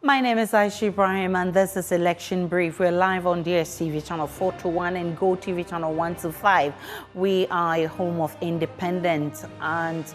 My name is Aisha Ibrahim and this is Election Brief. We're live on DSTV channel 421 and Go TV channel 125. We are a home of independent and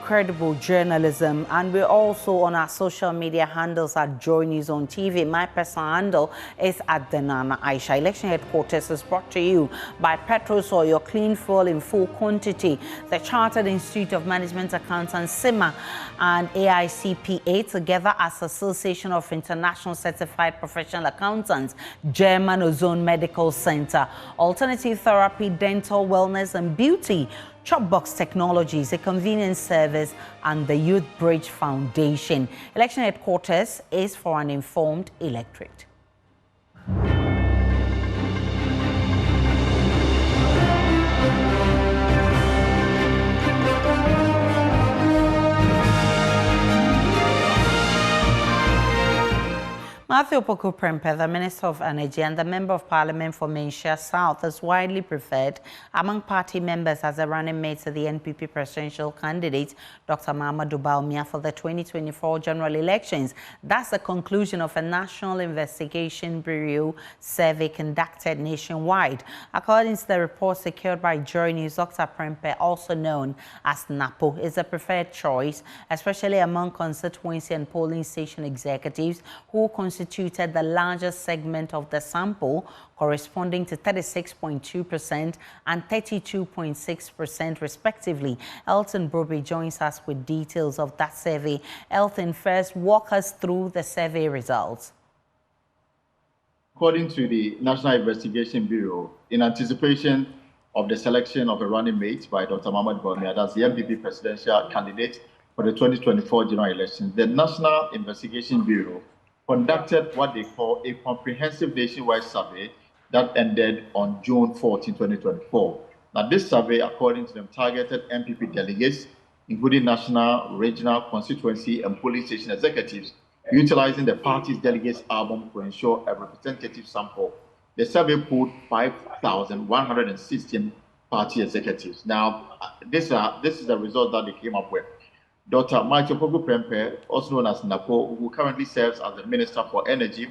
credible journalism, and we're also on our social media handles at Joy News on TV. My personal handle is at Denana Aisha. Election Headquarters is brought to you by Petrosol, your clean fuel in full quantity, the Chartered Institute of Management Accountants, SIMA, and AICPA, together as Association of International Certified Professional Accountants, German Ozone Medical Center, Alternative Therapy, Dental Wellness and Beauty, Chopbox Technologies, a convenience service, and the Youth Bridge Foundation. Election Headquarters is for an informed electorate. Matthew Opoku Prempeh, the Minister of Energy and the Member of Parliament for Menchia South, is widely preferred among party members as a running mate to the NPP presidential candidate, Dr. Mahamudu Bawumia, for the 2024 general elections. That's the conclusion of a National Investigation Bureau survey conducted nationwide. According to the report secured by Joy News, Dr. Prempeh, also known as NAPO, is a preferred choice, especially among constituency and polling station executives who constituted the largest segment of the sample, corresponding to 36.2% and 32.6% respectively. Elton Broby joins us with details of that survey. Elton, first walk us through the survey results. According to the National Investigation Bureau, in anticipation of the selection of a running mate by Dr. Mahamudu Bawumia as the NPP presidential candidate for the 2024 general elections, the National Investigation Bureau conducted what they call a comprehensive nationwide survey that ended on June 14, 2024. Now, this survey, according to them, targeted NPP delegates, including national, regional, constituency, and polling station executives, utilizing the party's delegates album to ensure a representative sample. The survey polled 5,116 party executives. Now, this is the result that they came up with. Dr. Opoku Prempeh, also known as NAPO, who currently serves as the Minister for Energy,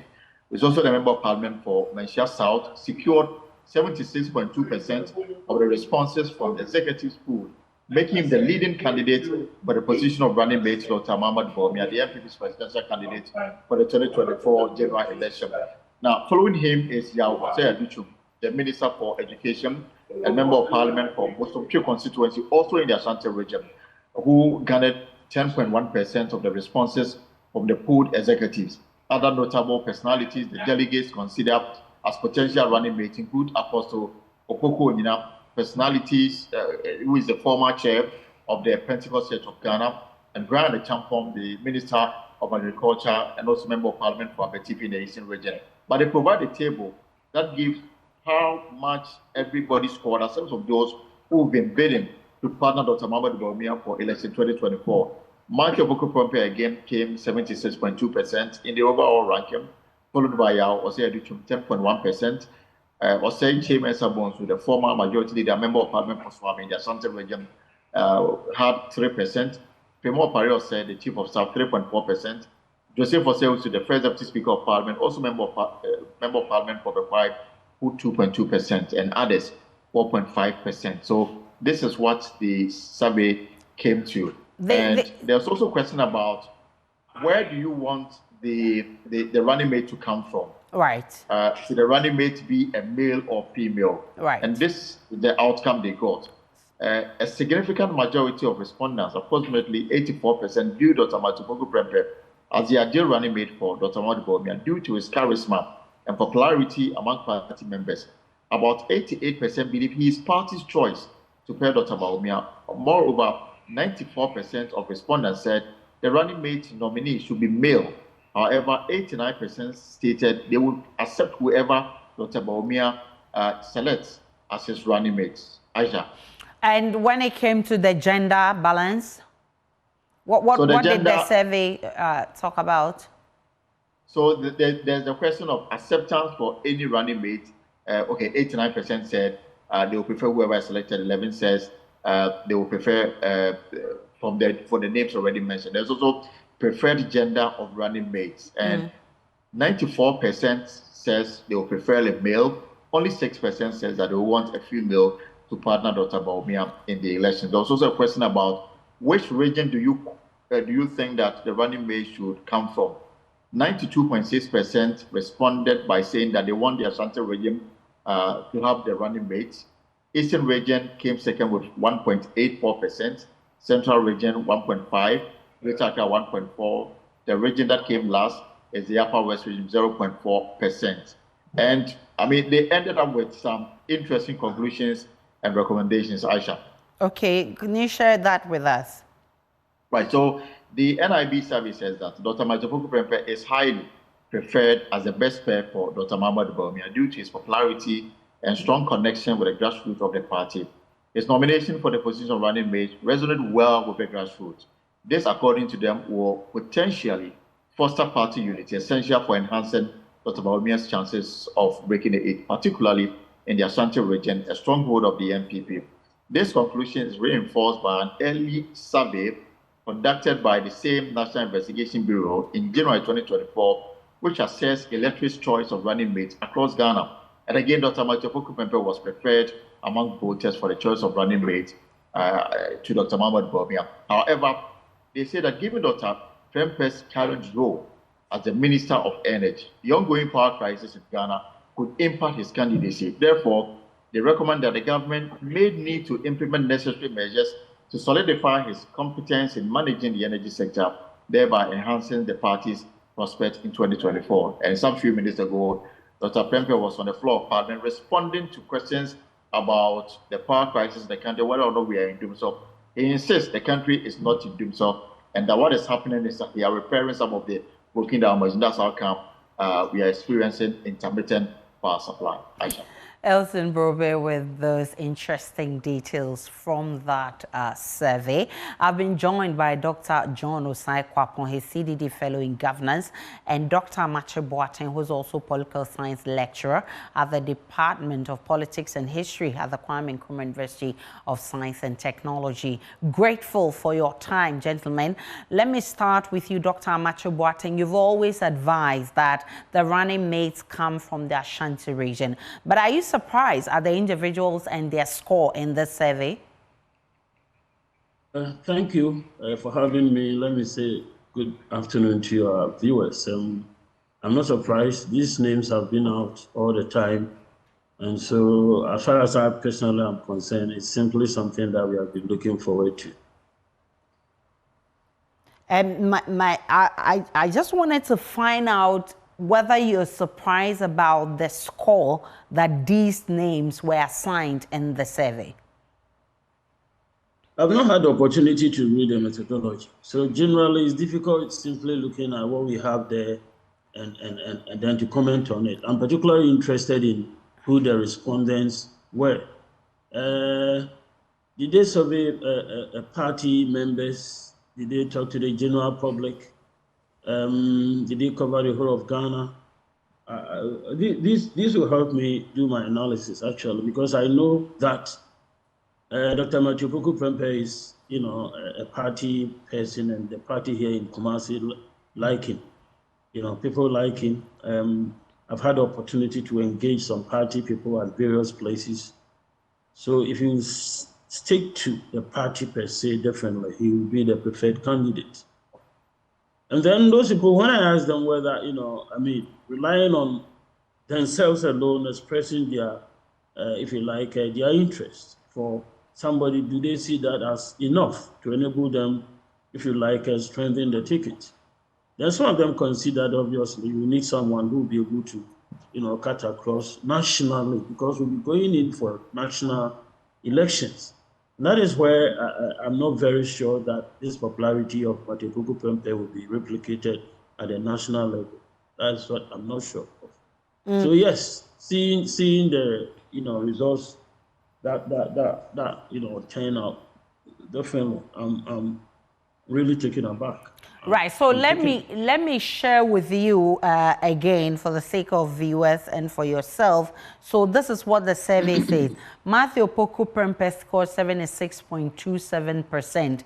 is also the Member of Parliament for Menchia South, secured 76.2% of the responses from the executives pool, making him the leading candidate for the position of running mate Dr. Mahamudu Bawumia, the NPP's presidential candidate for the 2024 general election. Now, following him is Yao Aduchum, the Minister for Education and Member of Parliament for Boston constituency, also in the Ashanti region, who garnered 10.1% of the responses from the polled executives. Other notable personalities the delegates consider as potential running mates include Apostle Opoku Onyina, personalities who is the former chair of the Pentecost Church of Ghana, and Brian Champong, the Minister of Agriculture and also Member of Parliament for Abetifi in the Eastern region. But they provide a table that gives how much everybody scored as terms of those who've been bidding to partner Dr. Mahamudu Bawumia for election 2024. Matthew Opoku Prempeh again came 76.2% in the overall ranking, followed by Yao Aduchum 10.1%. Osei Chemesa Bonsu, the former majority leader, Member of Parliament for Swami in the Ashanti region, had 3%. Pemo Pario said the Chief of Staff 3.4%. Joseph Osei, the First Deputy Speaker of Parliament, also Member of Parliament for Bekwai, who 2.2%, and others 4.5%. So this is what the survey came to. There's also a question about where do you want the running mate to come from? Right. Should the running mate be a male or female? Right. And this is the outcome they got. A significant majority of respondents, approximately 84%, viewed Dr. Opoku Prempeh as the ideal running mate for Dr. Mahamudu Bawumia due to his charisma and popularity among party members. About 88% believe he is party's choice to pair Dr. Bawumia. Moreover, 94% of respondents said the running mate nominee should be male. However, 89% stated they would accept whoever Dr. Bawumia selects as his running mates. Aisha. And when it came to the gender balance, what did the survey talk about? So there's the question of acceptance for any running mate. 89% said they will prefer whoever is selected. 11 says they will prefer for the names already mentioned. There's also preferred gender of running mates, and 94% says they will prefer a male. Only 6% says that they want a female to partner Dr. Bawumia in the election. There was also a question about which region do you think that the running mate should come from? 92.6% responded by saying that they want the Ashanti region to have the running mates. Eastern region came second with 1.84%, Central region 1.5%, Greater Accra 1.4%. The region that came last is the Upper West region 0.4%. And I mean, they ended up with some interesting conclusions and recommendations, Aisha. Okay, can you share that with us? Right, so the NIB survey says that Dr. Majopoku Prempeh is highly preferred as the best pair for Dr. Mahmoud Bawumia due to his popularity and strong connection with the grassroots of the party. His nomination for the position of running mate resonated well with the grassroots. This, according to them, will potentially foster party unity, essential for enhancing Dr. Bawumia's chances of breaking the eight, particularly in the Ashanti region, a stronghold of the NPP. This conclusion is reinforced by an early survey conducted by the same National Investigation Bureau in January 2024, which assessed electorate's choice of running mates across Ghana. And again, Dr. Majopoku Prempeh was preferred among voters for the choice of running mate to Dr. Mahmoud Bawumia. However, they say that given Dr. Prempeh's current role as the Minister of Energy, the ongoing power crisis in Ghana could impact his candidacy. Therefore, they recommend that the government may need to implement necessary measures to solidify his competence in managing the energy sector, thereby enhancing the party's prospects in 2024. And some few minutes ago, Dr. Prempeh was on the floor of Parliament responding to questions about the power crisis in the country, whether or not we are in doom. So he insists the country is not in doom. So, and that what is happening is that they are repairing some of the broken damage, and that's how come we are experiencing intermittent power supply. Aisha. Elson Brobe with those interesting details from that survey. I've been joined by Dr. John Osai Kwapon, his CDD Fellow in Governance, and Dr. Mache Boateng, who's also Political Science Lecturer at the Department of Politics and History at the Kwame Nkrumah University of Science and Technology. Grateful for your time, gentlemen. Let me start with you, Dr. Mache Boateng. You've always advised that the running mates come from the Ashanti region, but are you surprised at the individuals and their score in this survey? Thank you for having me. Let me say good afternoon to your viewers. I'm not surprised. These names have been out all the time. And so as far as I personally am concerned, it's simply something that we have been looking forward to. And I just wanted to find out whether you're surprised about the score that these names were assigned in the survey. I've not had the opportunity to read the methodology. So generally, it's difficult simply looking at what we have there and then to comment on it. I'm particularly interested in who the respondents were. Did they survey party members? Did they talk to the general public? Did they cover the whole of Ghana? This will help me do my analysis, actually, because I know that Dr. Majopoku Prempeh is, a party person, and the party here in Kumasi like him. People like him. I've had the opportunity to engage some party people at various places. So if you stick to the party per se, definitely he will be the preferred candidate. And then those people, when I ask them whether, relying on themselves alone, expressing their, if you like, their interest for somebody, do they see that as enough to enable them, if you like, strengthen the ticket? Then some of them considered, obviously, you need someone who will be able to, cut across nationally, because we'll be going in for national elections. And that is where I'm not very sure that this popularity of Majopoku Prempeh will be replicated at the national level. That's what I'm not sure of. So yes, seeing the results that turn out, definitely I'm really taken aback. Right. So let me share with you again, for the sake of viewers and for yourself. So this is what the survey says. Majopoku Prempeh scored 76.27%.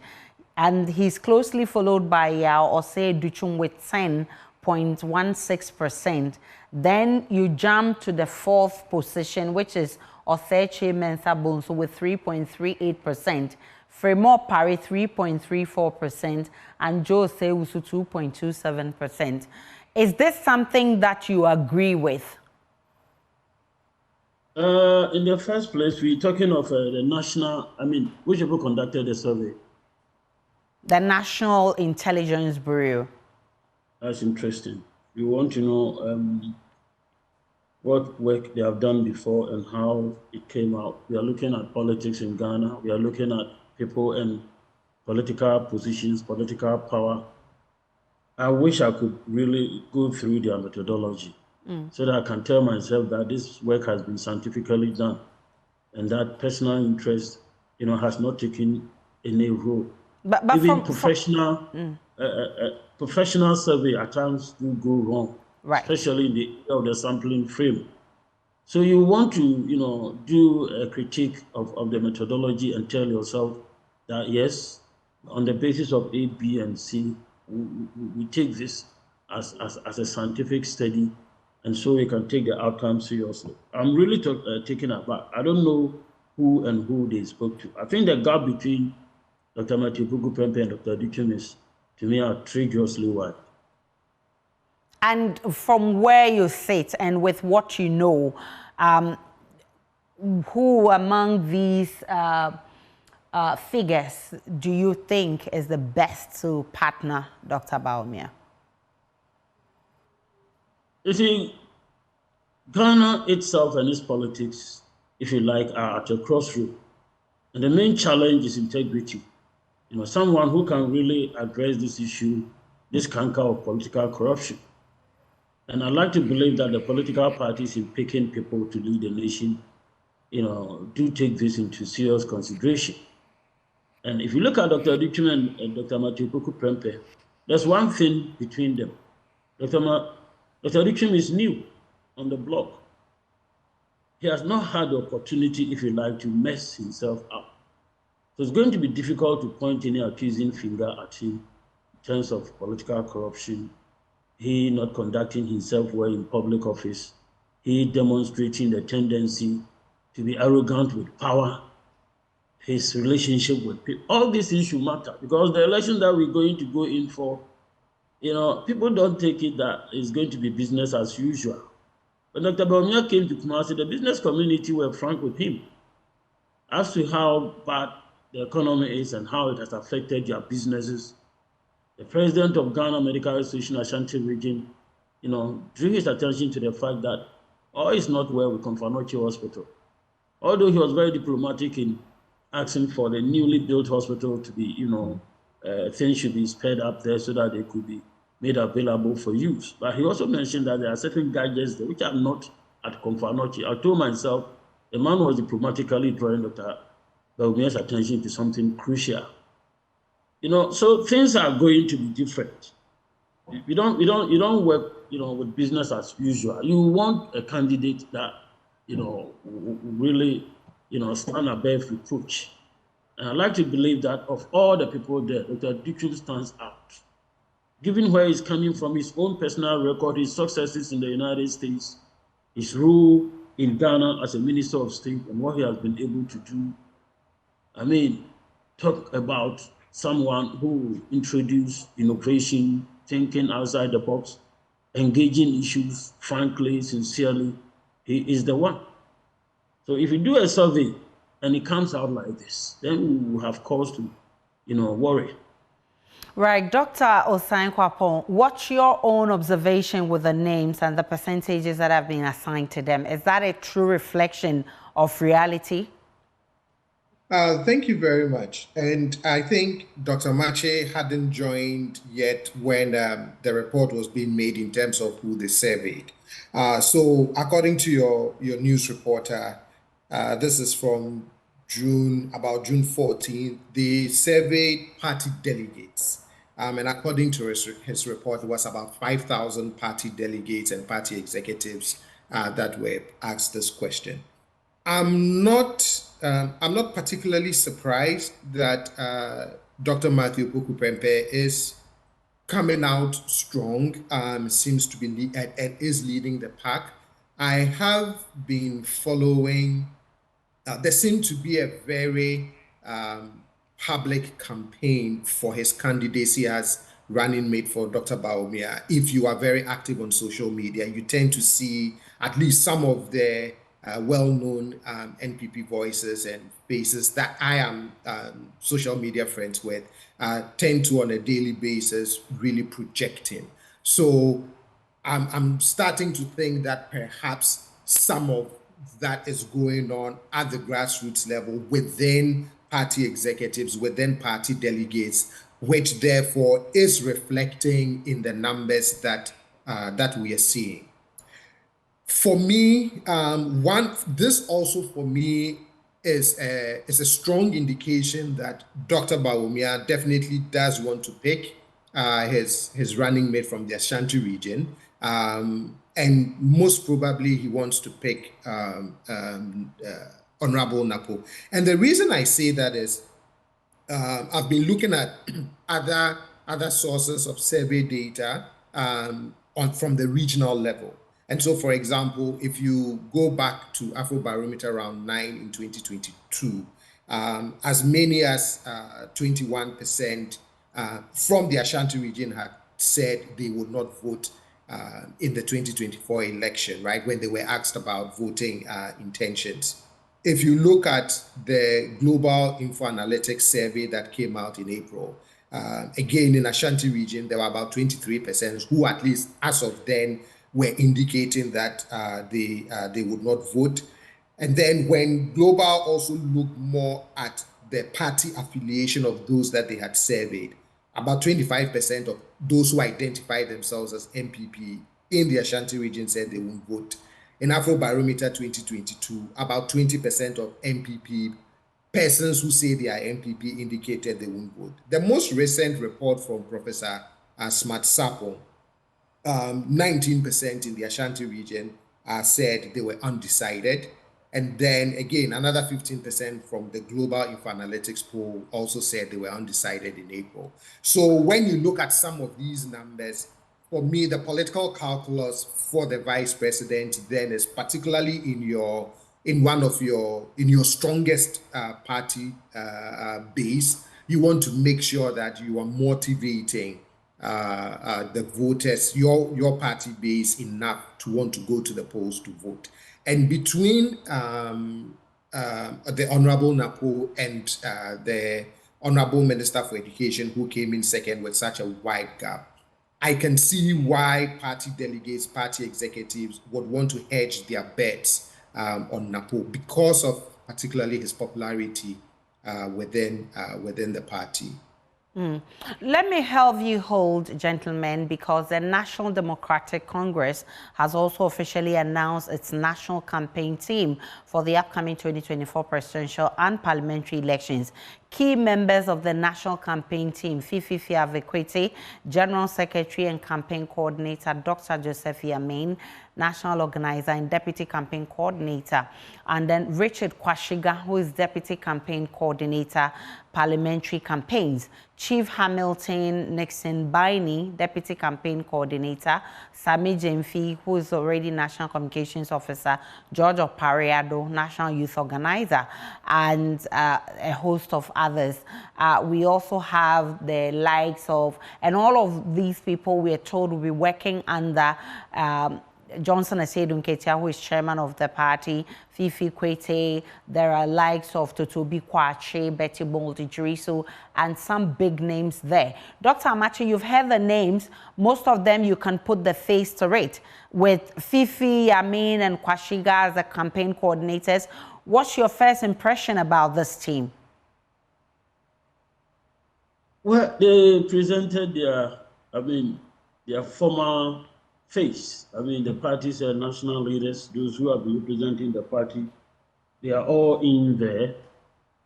And he's closely followed by Osei Duchum with 10.16%. Then you jump to the fourth position, which is Oseche Mensah Bonsu with 3.38%. Fremont Parry 3.34%, and Joe Seusu 2.27%. Is this something that you agree with? In the first place, we're talking of the national, which people conducted the survey? The National Intelligence Bureau. That's interesting. We want to know what work they have done before and how it came out. We are looking at politics in Ghana. We are looking at people and political positions, political power. I wish I could really go through their methodology so that I can tell myself that this work has been scientifically done and that personal interest, has not taken any role. But even professional survey at times do go wrong, right, especially in the area of the sampling frame. So you want to, do a critique of the methodology and tell yourself that yes, on the basis of A, B, and C, we take this as a scientific study, and so we can take the outcome seriously. I'm really taken aback. I don't know who they spoke to. I think the gap between Dr. Matthew Puku Prempeh and Dr. Duchum is, to me, outrageously wide. And from where you sit and with what you know, who among these figures do you think is the best to partner Dr. Bawumia? You see, Ghana itself and its politics, if you like, are at a crossroad. And the main challenge is integrity. Someone who can really address this issue, this canker of political corruption. And I'd like to believe that the political parties in picking people to lead the nation, do take this into serious consideration. And if you look at Dr. Duchum and Dr. Matthew Puku Prempeh, there's one thing between them. Dr. Duchum is new on the block. He has not had the opportunity, if you like, to mess himself up. So it's going to be difficult to point any accusing finger at him in terms of political corruption, he not conducting himself well in public office, he demonstrating the tendency to be arrogant with power, his relationship with people. All these issues matter because the election that we're going to go in for, people don't take it that it's going to be business as usual. When Dr. Bawumia came to Kumasi, the business community were frank with him as to how bad the economy is and how it has affected their businesses. The president of Ghana Medical Association Ashanti region, drew his attention to the fact that all is not well with Komfanochi Hospital. Although he was very diplomatic in asking for the newly built hospital to be, things should be sped up there so that they could be made available for use. But he also mentioned that there are certain gadgets there which are not at Komfanochi. I told myself the man was diplomatically drawing Dr. Bawumia's attention to something crucial. So things are going to be different. You don't work, with business as usual. You want a candidate that, really, stand above reproach. And I like to believe that of all the people there, Dr. Duchum stands out. Given where he's coming from, his own personal record, his successes in the United States, his role in Ghana as a Minister of State, and what he has been able to do. Talk about someone who introduced innovation, thinking outside the box, engaging issues frankly, sincerely. He is the one. So if you do a survey and it comes out like this, then we will have cause to, worry. Right, Dr. Osain Kwapong, what's your own observation with the names and the percentages that have been assigned to them? Is that a true reflection of reality? Thank you very much. And I think Dr. Mache hadn't joined yet when the report was being made in terms of who they surveyed. So according to your news reporter, this is from about June 14th, they surveyed party delegates. And according to his report, it was about 5,000 party delegates and party executives that were asked this question. I'm not particularly surprised that Dr. Matthew Poku-Prempeh is coming out strong, seems to be and is leading the pack. I have been following, there seemed to be a very public campaign for his candidacy as running mate for Dr. Bawumia. If you are very active on social media, you tend to see at least some of the well-known NPP voices and faces that I am social media friends with tend to on a daily basis really project him. So I'm starting to think that perhaps some of that is going on at the grassroots level within party executives, within party delegates, which therefore is reflecting in the numbers that that we are seeing. For me, this also for me is a strong indication that Dr. Bawumia definitely does want to pick his running mate from the Ashanti region. And most probably he wants to pick Honorable Napo. And the reason I say that is I've been looking at other sources of survey data from the regional level. And so, for example, if you go back to Afrobarometer round 9 in 2022, as many as 21% from the Ashanti region had said they would not vote in the 2024 election, right, when they were asked about voting intentions. If you look at the Global Info Analytics survey that came out in April, again, in Ashanti region, there were about 23% who, at least as of then, were indicating that they would not vote. And then when Global also looked more at the party affiliation of those that they had surveyed, about 25% of those who identified themselves as MPP in the Ashanti region said they won't vote. In Afrobarometer 2022, about 20% of MPP persons who say they are MPP indicated they won't vote. The most recent report from Professor Smart Sapong, 19% in the Ashanti region said they were undecided. And then again, another 15% from the Global Info Analytics poll also said they were undecided in April. So when you look at some of these numbers, for me, the political calculus for the vice president then is particularly in your strongest party base. You want to make sure that you are motivating the voters, your party base, enough to want to go to the polls to vote. And between the Honorable Napo and the Honorable Minister for Education, who came in second with such a wide gap, I can see why party delegates, party executives would want to hedge their bets on Napo because of particularly his popularity within the party. Let me help you hold, gentlemen, because the National Democratic Congress has also officially announced its national campaign team for the upcoming 2024 presidential and parliamentary elections. Key members of the national campaign team: Fifi Fiavekwete, General Secretary and Campaign Coordinator; Dr. Joseph Yamin, National Organizer and Deputy Campaign Coordinator; and then Richard Kwashiga, who is Deputy Campaign Coordinator, Parliamentary Campaigns; Chief Hamilton Nixon Baini, Deputy Campaign Coordinator; Sami Jemfi, who is already National Communications Officer; George Opariado, National Youth Organizer, and a host of others. We also have the likes of, and all of these people we are told will be working under Johnson Asedu Nketia, who is chairman of the party; Fifi Kwete. There are likes of Totobi Kwache, Betty Boldi-Jiriso, and some big names there. Dr. Amache, you've heard the names. Most of them you can put the face to it. With Fifi, Yamin, and Kwashiga as the campaign coordinators, what's your first impression about this team? Well, they presented their former face. The party's national leaders, those who have been representing the party, they are all in there.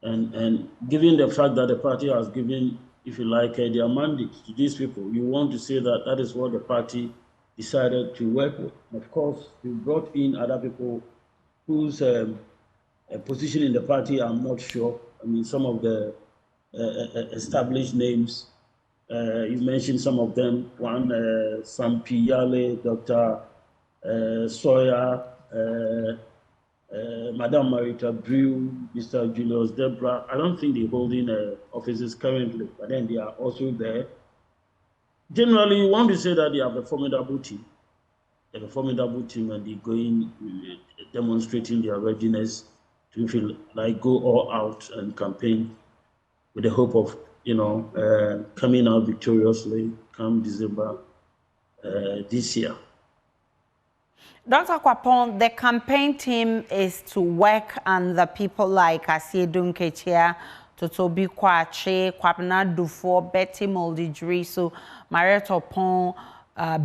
And given the fact that the party has given, if you like, their mandate to these people, you want to say that that is what the party decided to work with. Of course, we brought in other people whose position in the party I'm not sure. Some of the established names. You mentioned some of them. One, Sam Piyale, Dr. Sawyer, Madame Marita Brew, Mr. Julius Debra. I don't think they're holding offices currently, but then they are also there. Generally, you want to say that they have a formidable team. They have a formidable team, and they're going, demonstrating their readiness to feel like go all out and campaign with the hope of, coming out victoriously come December this year. Dr. Kwapong, the campaign team is to work under people like Asiedu Nkechia, Totobi Kwache, Kwapna Dufo, Betty Moldijrisu, Mariette Opon,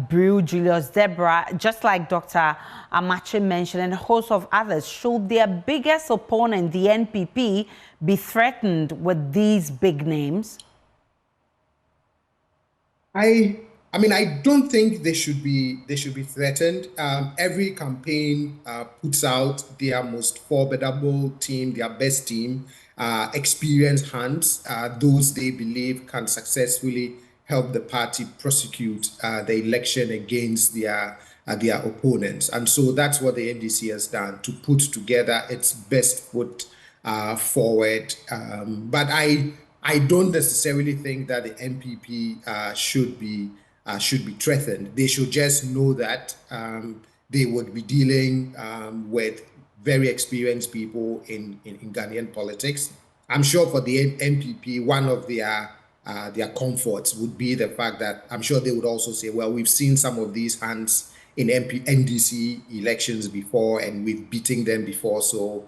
Brew, Julius Debra, just like Dr. Amache mentioned, and a host of others. Should their biggest opponent, the NPP, be threatened with these big names? I mean, I don't think they should be threatened. Every campaign puts out their most formidable team, their best team, experienced hands, those they believe can successfully help the party prosecute the election against their opponents. And so that's what the NDC has done, to put together its best foot forward. But I don't necessarily think that the NPP should be threatened. They should just know that they would be dealing with very experienced people in Ghanaian politics. I'm sure for the NPP, one of their comforts would be the fact that I'm sure they would also say, well, we've seen some of these hands in NDC elections before, and we've beaten them before, so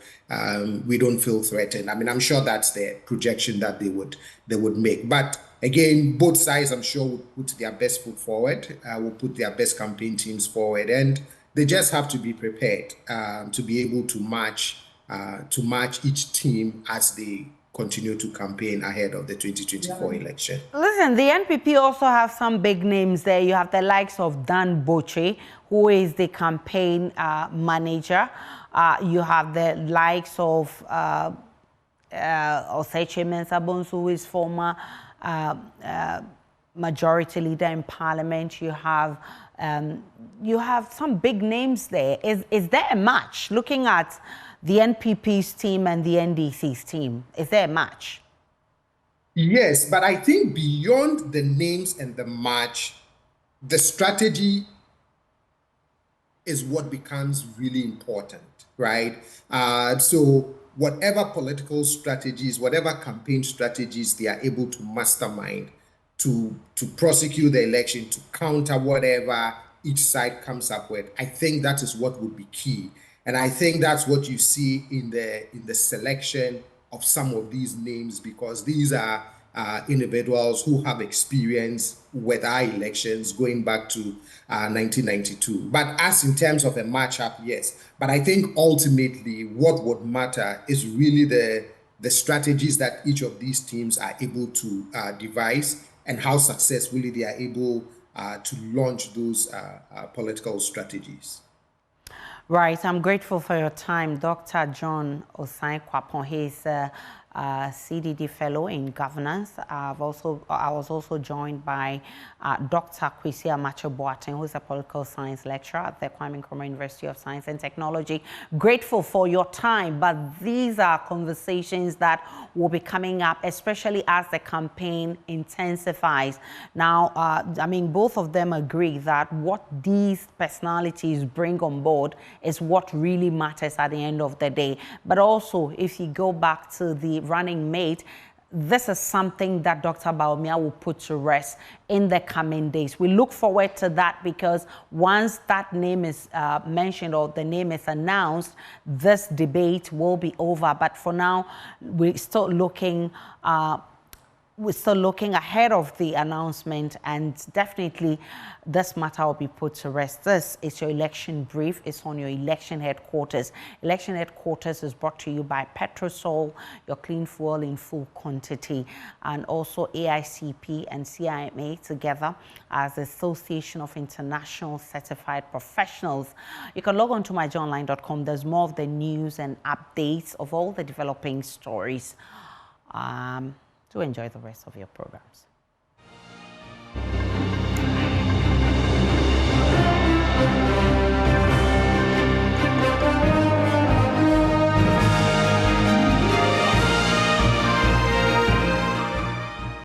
we don't feel threatened. I mean, I'm sure that's the projection that they would make. But again, both sides, I'm sure, will put their best foot forward, will put their best campaign teams forward, and they just have to be prepared to be able to match each team as they continue to campaign ahead of the 2024 election. Listen, the NPP also have some big names there. You have the likes of Dan Boche, who is the campaign manager. You have the likes of Oseche Mensah-Bonsu, who is former majority leader in parliament. You have some big names there. Is there a match? Looking at the NPP's team and the NDC's team, is there a match? Yes, but I think beyond the names and the match, the strategy is what becomes really important, right? So whatever political strategies, whatever campaign strategies they are able to mastermind to prosecute the election, to counter whatever each side comes up with, I think that is what would be key. And I think that's what you see in the selection of some of these names, because these are individuals who have experience with our elections going back to 1992. But as in terms of a matchup, yes. But I think ultimately what would matter is really the strategies that each of these teams are able to devise, and how successfully they are able to launch those political strategies. Right, I'm grateful for your time, Dr. John Osai Kwapong. He's a CDD fellow in governance. I was also joined by Dr. Kwesi Amache Boateng, who is a political science lecturer at the Kwame Nkrumah University of Science and Technology. Grateful for your time, but these are conversations that will be coming up, especially as the campaign intensifies. Now, I mean, both of them agree that what these personalities bring on board is what really matters at the end of the day. But also, if you go back to the running mate, this is something that Dr. Bawumia will put to rest in the coming days. We look forward to that, because once that name is mentioned or the name is announced, this debate will be over. But for now, we're still looking ahead of the announcement, and definitely this matter will be put to rest. This is your election brief. It's on your election headquarters. Election headquarters is brought to you by Petrosol, your clean fuel in full quantity, and also AICP and CIMA together as the Association of International Certified Professionals. You can log on to myjournline.com. There's more of the news and updates of all the developing stories. Do enjoy the rest of your programs.